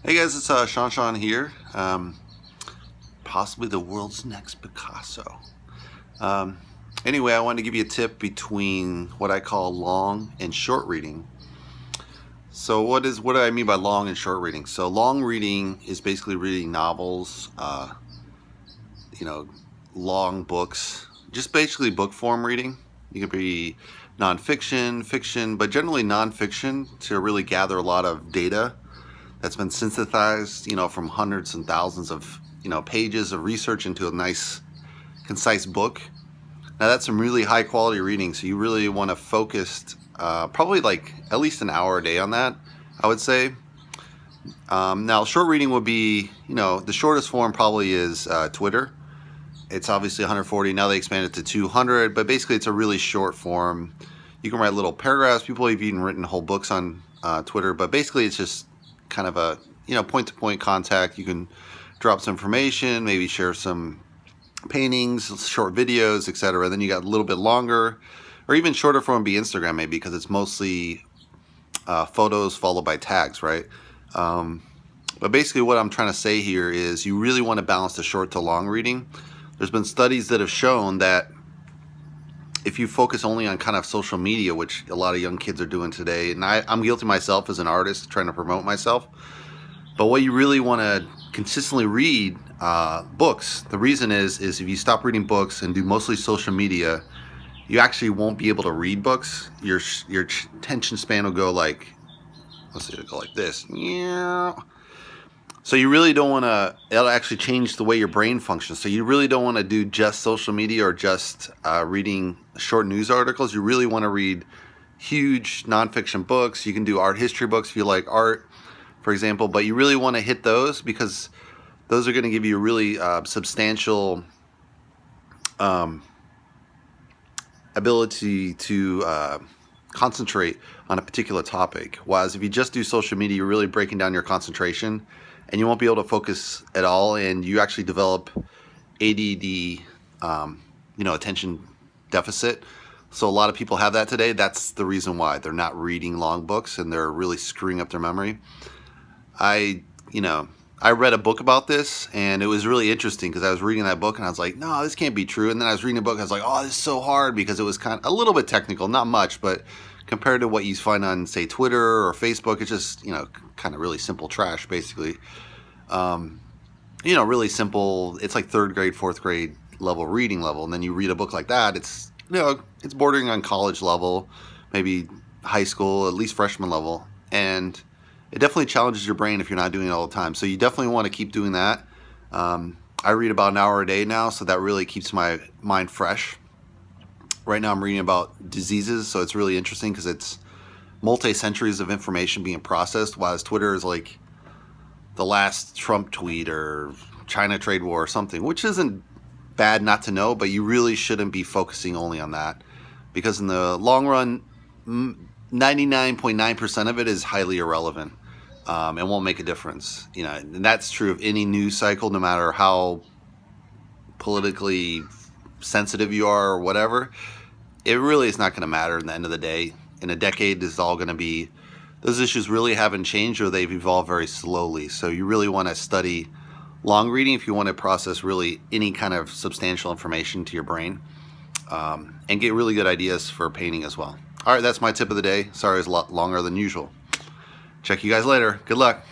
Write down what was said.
Hey guys, it's Sean here. Possibly the world's next Picasso. Um, anyway, I wanted to give you a tip between what I call long and short reading. So what do I mean by long and short reading? So long reading is basically reading novels, you know, long books, just basically book form reading. You can be nonfiction, fiction, but generally nonfiction to really gather a lot of data that's been synthesized, from hundreds and thousands of, pages of research into a nice, concise book. Now that's some really high quality reading, so you really want to focus probably like at least an hour a day on that, I would say. Now short reading would be, the shortest form probably is Twitter. It's obviously 140, now they expanded to 200, but basically it's a really short form. You can write little paragraphs. People have even written whole books on Twitter, but basically it's just kind of a point-to-point contact. You can drop some information, maybe share some paintings, short videos, etc. Then you got a little bit longer, or even shorter form would be Instagram, maybe, because it's mostly photos followed by tags, right? But basically what I'm trying to say here is you really want to balance the short to long reading. There's been studies that have shown that if you focus only on kind of social media, which a lot of young kids are doing today, and I'm guilty myself as an artist trying to promote myself, but what you really want to consistently read books. The reason is if you stop reading books and do mostly social media, you actually won't be able to read books. Your attention span will go like, let's say it'll go like this. Yeah. So you really don't want to, it'll actually change the way your brain functions. So you really don't want to do just social media or just reading short news articles. You really want to read huge nonfiction books. You can do art history books if you like art, for example, but you really want to hit those because those are going to give you a really substantial ability to concentrate on a particular topic. Whereas if you just do social media, you're really breaking down your concentration and you won't be able to focus at all, and you actually develop ADD, attention deficit. So a lot of people have that today. That's the reason why they're not reading long books and they're really screwing up their memory. I read a book about this and it was really interesting because I was reading that book and I was like, no, this can't be true. And then I was reading a book and I was like, oh, this is so hard, because it was kind of a little bit technical, not much, but compared to what you find on, say, Twitter or Facebook, it's just, kind of really simple trash, basically. Really simple. It's like third grade, fourth grade level reading level. And then you read a book like that, it's bordering on college level, maybe high school, at least freshman level. And it definitely challenges your brain if you're not doing it all the time. So you definitely want to keep doing that. I read about an hour a day now, so that really keeps my mind fresh. Right now I'm reading about diseases, so it's really interesting because it's multi-centuries of information being processed, whereas Twitter is like the last Trump tweet or China trade war or something, which isn't bad not to know, but you really shouldn't be focusing only on that, because in the long run, 99.9% of it is highly irrelevant. And won't make a difference, and that's true of any news cycle, no matter how politically sensitive you are or whatever. It really is not going to matter in the end of the day. In a decade, this is all going to be, those issues really haven't changed, or they've evolved very slowly. So you really want to study long reading if you want to process really any kind of substantial information to your brain, and get really good ideas for painting as well. All right, that's my tip of the day. Sorry it's a lot longer than usual. Check you guys later. Good luck.